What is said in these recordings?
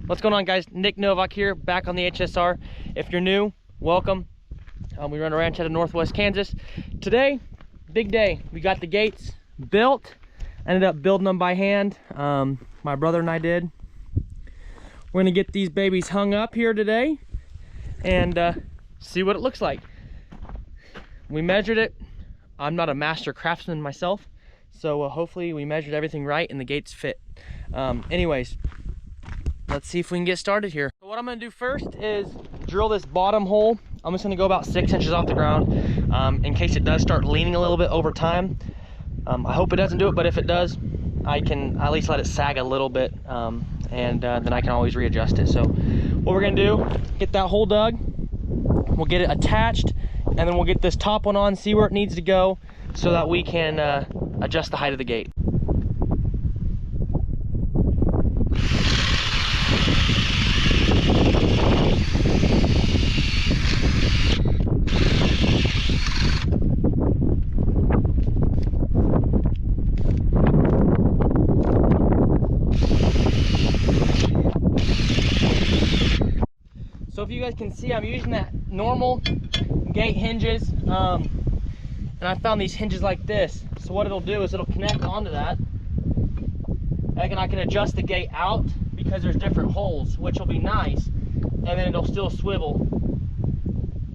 What's going on, guys? Nick Novak here, back on the HSR. If you're new, welcome. We run a ranch out of Northwest Kansas. Today, big day. We got the gates built. Ended up building them by hand. My brother and I did. We're gonna get these babies hung up here today and see what it looks like. We measured it. I'm not a master craftsman myself, so hopefully we measured everything right and the gates fit. Anyways, let's see if we can get started here. So what I'm gonna do first is drill this bottom hole. I'm just gonna go about 6 inches off the ground in case it does start leaning a little bit over time. I hope it doesn't do it, but if it does, I can at least let it sag a little bit, and then I can always readjust it. So what we're gonna do, get that hole dug, we'll get it attached, and then we'll get this top one on, see where it needs to go, so that we can adjust the height of the gate. So if you guys can see, I'm using that normal gate hinges, and I found these hinges like this. So what it'll do is it'll connect onto that, and I can adjust the gate out because there's different holes, which will be nice, and then it'll still swivel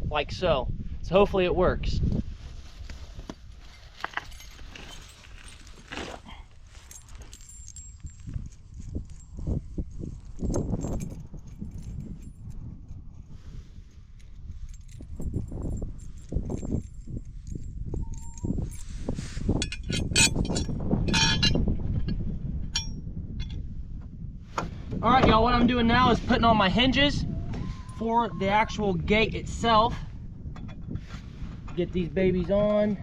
like so. So hopefully it works. All right, y'all, what I'm doing now is putting on my hinges for the actual gate itself. Get these babies on.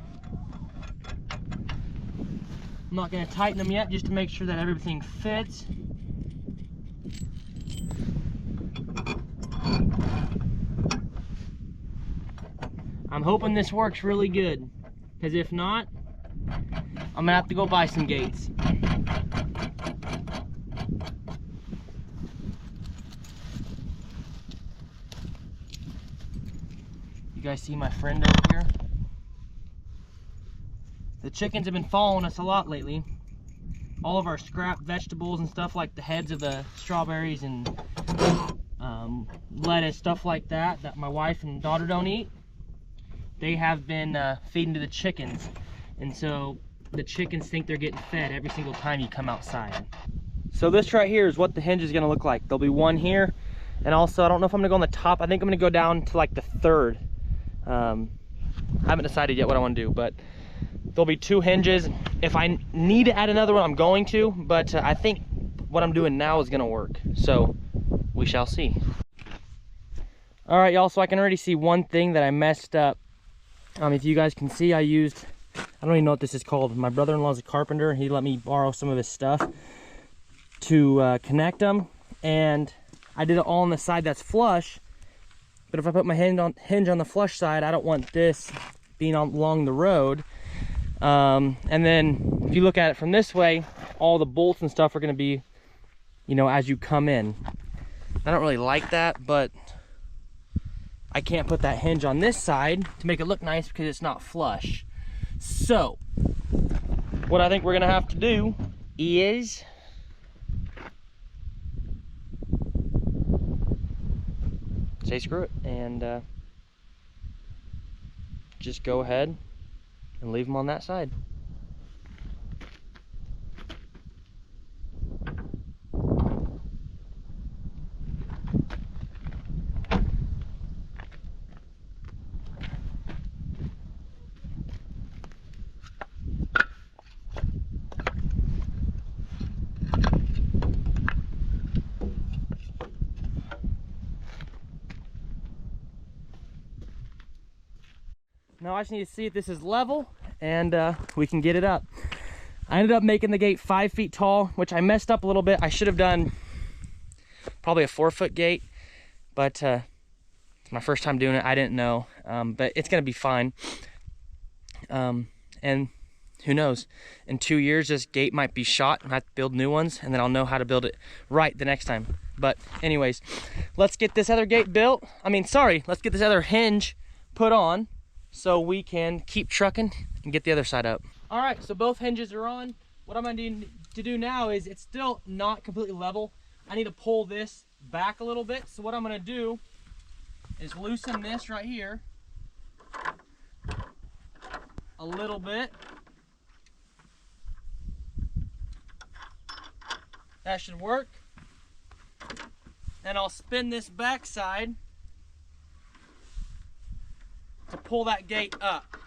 I'm not gonna tighten them yet, just to make sure that everything fits. I'm hoping this works really good, because if not, I'm gonna have to go buy some gates. You guys see my friend over here? The chickens have been following us a lot lately. All of our scrap vegetables and stuff, like the heads of the strawberries and lettuce, stuff like that, that my wife and daughter don't eat, they have been feeding to the chickens. And so the chickens think they're getting fed every single time you come outside. So this right here is what the hinge is gonna look like. There'll be one here, and also I don't know if I'm gonna go on the top. I think I'm gonna go down to like the third. I haven't decided yet what I want to do, but there'll be 2 hinges. If I need to add another one, I'm going to, but I think what I'm doing now is gonna work, so we shall see. All right, y'all, so I can already see one thing that I messed up. If you guys can see, I don't even know what this is called. My brother-in-law is a carpenter. He let me borrow some of his stuff to connect them, and I did it all on the side that's flush. But if I put my hinge on the flush side, I don't want this being along the road. And then if you look at it from this way, all the bolts and stuff are gonna be, you know, as you come in. I don't really like that, but I can't put that hinge on this side to make it look nice because it's not flush. So, what I think we're gonna have to do is say screw it and just go ahead and leave them on that side. Now I just need to see if this is level and we can get it up. I ended up making the gate 5 feet tall, which I messed up a little bit. I should have done probably a 4-foot gate, but it's my first time doing it. I didn't know, but it's gonna be fine. And who knows, in 2 years this gate might be shot and I have to build new ones, and then I'll know how to build it right the next time. But anyways, let's get this other gate built. Let's get this other hinge put on so we can keep trucking and get the other side up. All right, so both hinges are on. What I'm gonna need to do now is, it's still not completely level. I need to pull this back a little bit. So what I'm gonna do is loosen this right here a little bit. That should work. And I'll spin this back side to pull that gate up.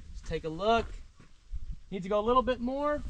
Let's take a look. Needs to go a little bit more.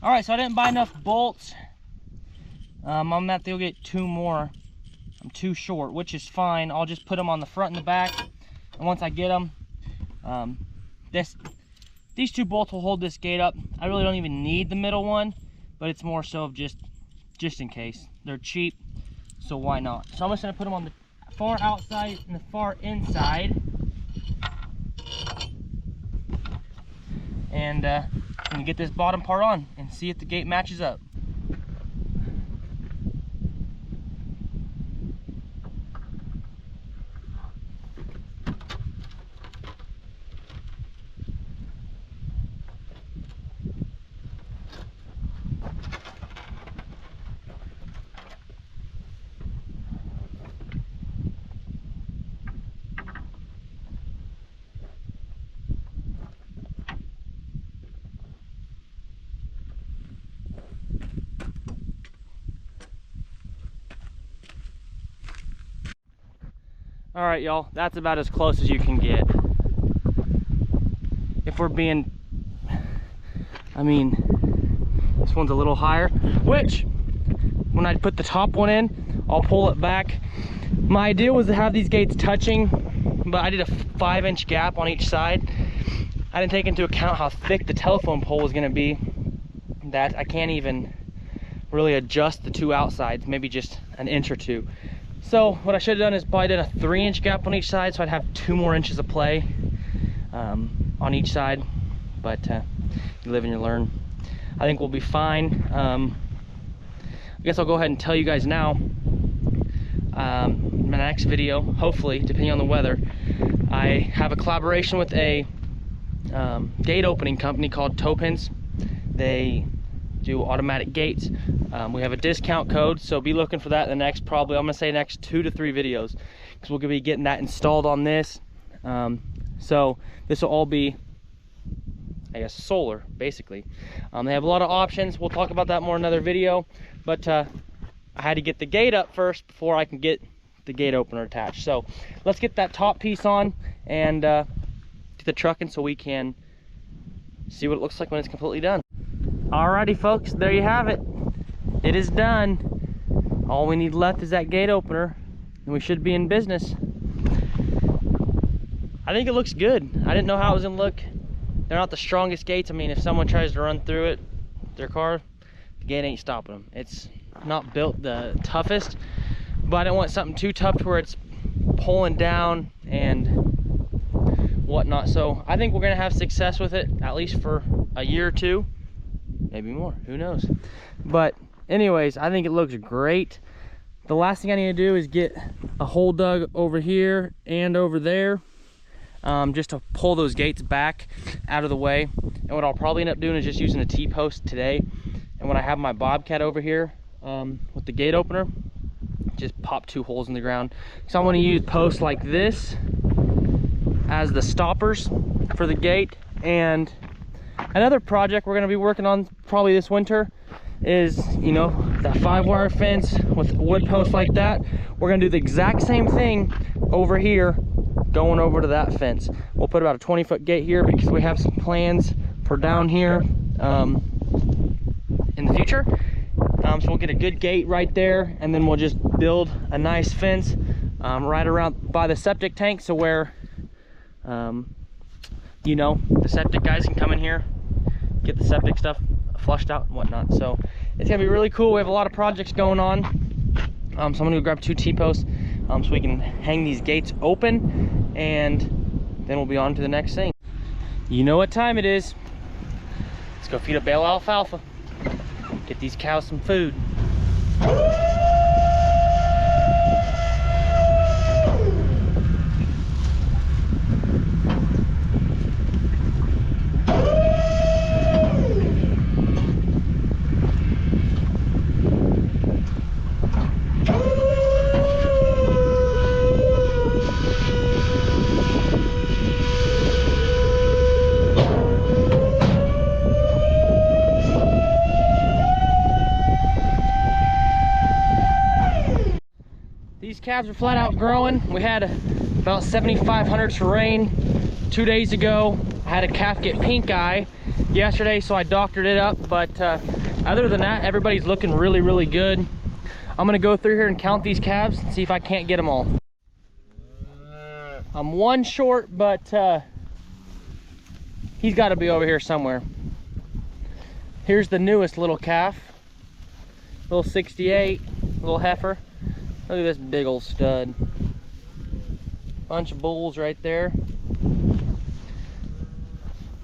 All right, so I didn't buy enough bolts. I'm gonna have to go get 2 more. I'm too short, which is fine. I'll just put them on the front and the back. And once I get them, these 2 bolts will hold this gate up. I really don't even need the middle one, but it's more so of just in case. They're cheap, so why not? So I'm just gonna put them on the far outside and the far inside. And get this bottom part on and see if the gate matches up. All right, y'all, that's about as close as you can get. If we're being, this one's a little higher, which when I put the top one in, I'll pull it back. My idea was to have these gates touching, but I did a 5-inch gap on each side. I didn't take into account how thick the telephone pole was gonna be, that I can't even really adjust the 2 outsides, maybe just an inch or 2. So what I should have done is probably did a 3-inch gap on each side, so I'd have 2 more inches of play on each side. But you live and you learn. I think we'll be fine. I guess I'll go ahead and tell you guys now. In my next video, hopefully, depending on the weather, I have a collaboration with a gate opening company called Topins. They do automatic gates. We have a discount code, so be looking for that in the next, probably, I'm gonna say next 2 to 3 videos, because we're gonna be getting that installed on this. So this will all be, I guess, solar, basically. They have a lot of options. We'll talk about that more in another video, but I had to get the gate up first before I can get the gate opener attached. So let's get that top piece on and get the trucking so we can see what it looks like when it's completely done. Alrighty folks, there you have it. It is done. All we need left is that gate opener and we should be in business. I think it looks good. I didn't know how it was gonna look. They're not the strongest gates. If someone tries to run through it, their car, the gate ain't stopping them. It's not built the toughest, but I didn't want something too tough to where it's pulling down and whatnot. So I think we're gonna have success with it, at least for a year or 2. Maybe more, who knows. But anyways, I think it looks great. The last thing I need to do is get a hole dug over here and over there, just to pull those gates back out of the way. And what I'll probably end up doing is just using a T-post today. And when I have my Bobcat over here with the gate opener, Just pop 2 holes in the ground. So I'm going to use posts like this as the stoppers for the gate. And another project we're going to be working on probably this winter is, you know, that 5-wire fence with wood posts like that. We're going to do the exact same thing over here, going over to that fence. We'll put about a 20-foot gate here because we have some plans for down here in the future. So we'll get a good gate right there, and then we'll just build a nice fence right around by the septic tank, so where you know, the septic guys can come in here, get the septic stuff flushed out and whatnot. So it's gonna be really cool. We have a lot of projects going on. So I'm gonna go grab 2 T-posts so we can hang these gates open, and then we'll be on to the next thing. You know what time it is. Let's go feed a bale of alfalfa. Get these cows some food. These calves are flat out growing. We had about 7,500 rain 2 days ago. I had a calf get pink eye yesterday, so I doctored it up. But other than that, everybody's looking really, really good. I'm gonna go through here and count these calves and see if I can't get them all. I'm 1 short, but he's got to be over here somewhere. Here's the newest little calf, little 68, little heifer. Look at this big old stud. Bunch of bulls right there.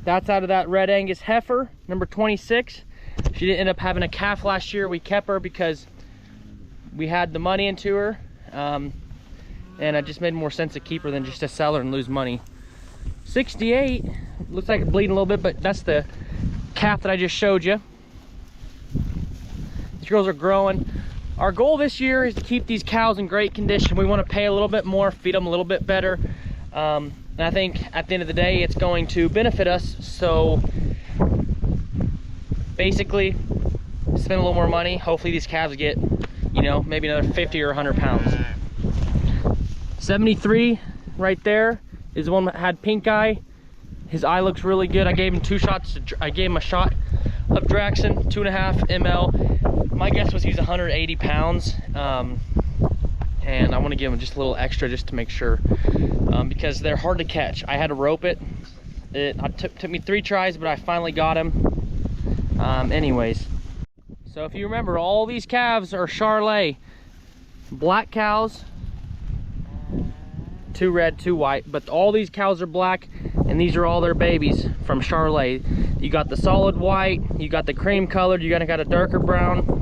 That's out of that Red Angus heifer, number 26. She didn't end up having a calf last year. We kept her because we had the money into her. And it just made more sense to keep her than just to sell her and lose money. 68, looks like it's bleeding a little bit, but that's the calf that I just showed you. These girls are growing. Our goal this year is to keep these cows in great condition. We want to pay a little bit more, feed them a little bit better. And I think at the end of the day, it's going to benefit us. So basically, spend a little more money. Hopefully these calves get, you know, maybe another 50 or 100 pounds. 73 right there is the one that had pink eye. His eye looks really good. I gave him 2 shots. I gave him a shot of Draxin, 2.5 ml. My guess was he's 180 pounds. And I want to give him just a little extra just to make sure, because they're hard to catch. I had to rope it. It took me 3 tries, but I finally got him. Anyways, so if you remember, all these calves are Charolais, black cows, 2 red, 2 white, but all these cows are black, and these are all their babies from Charolais. You got the solid white, you got the cream colored, you got a darker brown.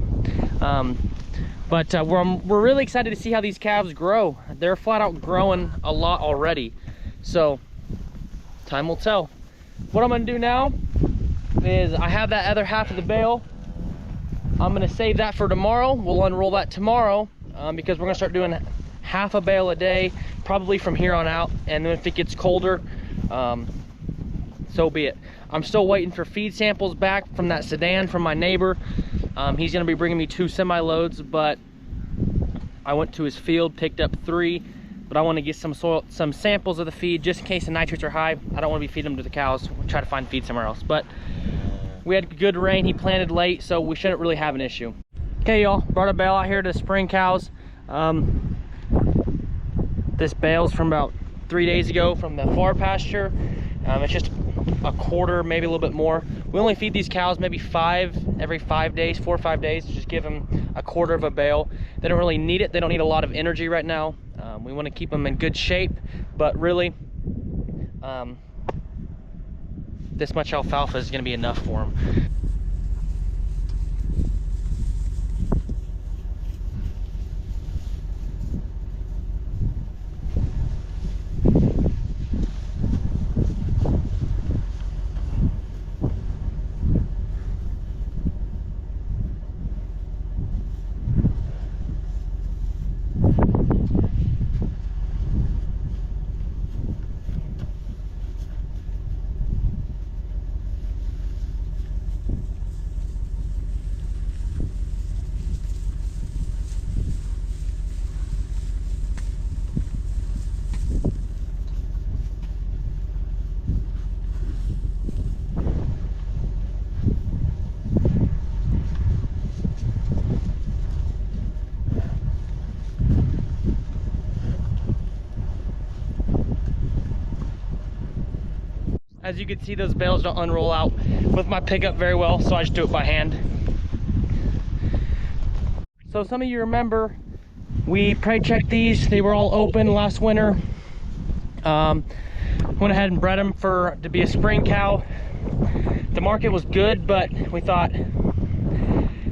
But we're really excited to see how these calves grow. They're flat out growing a lot already. So time will tell. What I'm gonna do now is I have that other half of the bale. I'm gonna save that for tomorrow. We'll unroll that tomorrow because we're gonna start doing half a bale a day, probably from here on out. And then if it gets colder, so be it. I'm still waiting for feed samples back from that sedan from my neighbor. He's gonna be bringing me 2 semi-loads, but I went to his field, picked up 3, but I wanna get some samples of the feed just in case the nitrates are high. I don't wanna be feeding them to the cows. We'll try to find feed somewhere else. But we had good rain, he planted late, so we shouldn't really have an issue. Okay, y'all, brought a bale out here to the spring cows. This bale's from about 3 days ago from the far pasture. It's just a quarter, maybe a little bit more. We only feed these cows maybe every 5 days, 4 or 5 days. Just give them a quarter of a bale. They don't really need it. They don't need a lot of energy right now. We want to keep them in good shape, but really, this much alfalfa is going to be enough for them. As you can see, those bales don't unroll out with my pickup very well, so I just do it by hand. So some of you remember, we preg checked these. They were all open last winter. Went ahead and bred them to be a spring cow. The market was good, but we thought,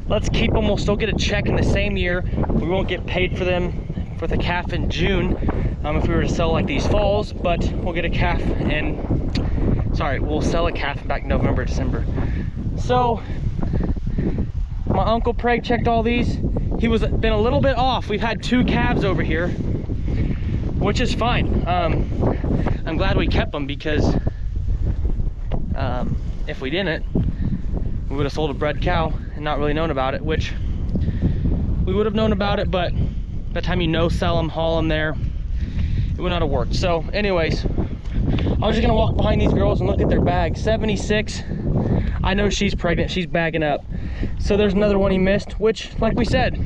let's keep them. We'll still get a check in the same year. We won't get paid for them for the calf in June if we were to sell like these falls, but we'll get a calf we'll sell a calf back in November, December. So my uncle preg checked all these. He was been a little bit off. We've had 2 calves over here, which is fine. I'm glad we kept them, because if we didn't, we would have sold a bred cow and not really known about it, which we would have known about it, but by the time you sell them, haul them there, it would not have worked. So anyways, I was just gonna walk behind these girls and look at their bag. 76, I know she's pregnant, she's bagging up. So there's another one he missed, which, like we said,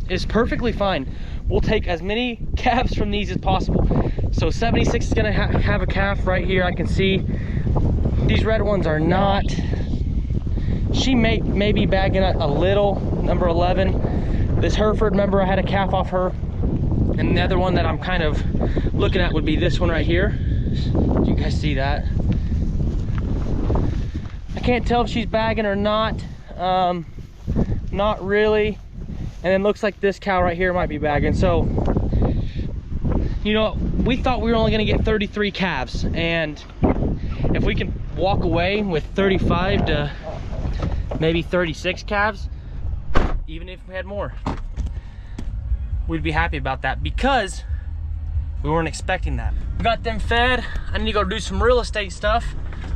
is perfectly fine. We'll take as many calves from these as possible. So 76 is gonna have a calf right here. I can see these red ones are not. She may be bagging a little, number 11. This Hereford, remember I had a calf off her. And the other one that I'm kind of looking at would be this one right here. Do you guys see that? I can't tell if she's bagging or not. Not really. And then looks like this cow right here might be bagging. So, you know, we thought we were only gonna get 33 calves, and if we can walk away with 35 to maybe 36 calves, even if we had more, we'd be happy about that, because we weren't expecting that. We got them fed. I need to go do some real estate stuff.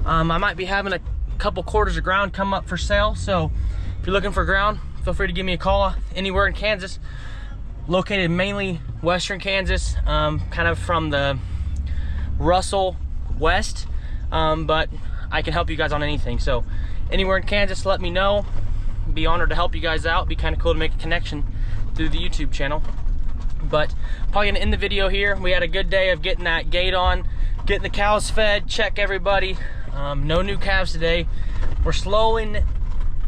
I might be having a couple quarters of ground come up for sale, so if you're looking for ground, feel free to give me a call anywhere in Kansas. Located mainly western Kansas, kind of from the Russell west, but I can help you guys on anything. So anywhere in Kansas, let me know. Be honored to help you guys out. Be kind of cool to make a connection through the YouTube channel. But probably gonna end the video here. We had a good day of getting that gate on, getting the cows fed, check everybody. No new calves today. We're slowing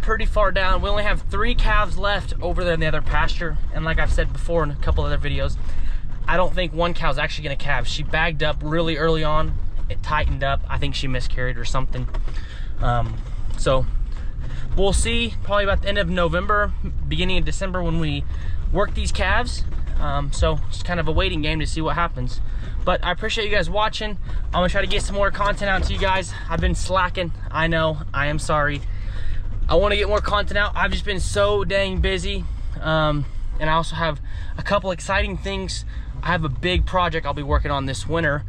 pretty far down. We only have 3 calves left over there in the other pasture, and like I've said before in a couple other videos, I don't think one cow's actually gonna calve. She bagged up really early on, it tightened up. I think she miscarried or something. So we'll see probably about the end of November, beginning of December, when we work these calves. So it's kind of a waiting game to see what happens. But I appreciate you guys watching. I'm gonna try to get some more content out to you guys. I've been slacking, I know, I am sorry. I want to get more content out. I've just been so dang busy. And I also have a couple exciting things. I have a big project I'll be working on this winter.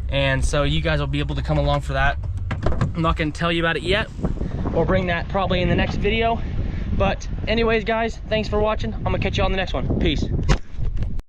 And so you guys will be able to come along for that. I'm not going to tell you about it yet. We'll bring that probably in the next video. But anyways, guys, thanks for watching. I'm going to catch you on the next one. Peace.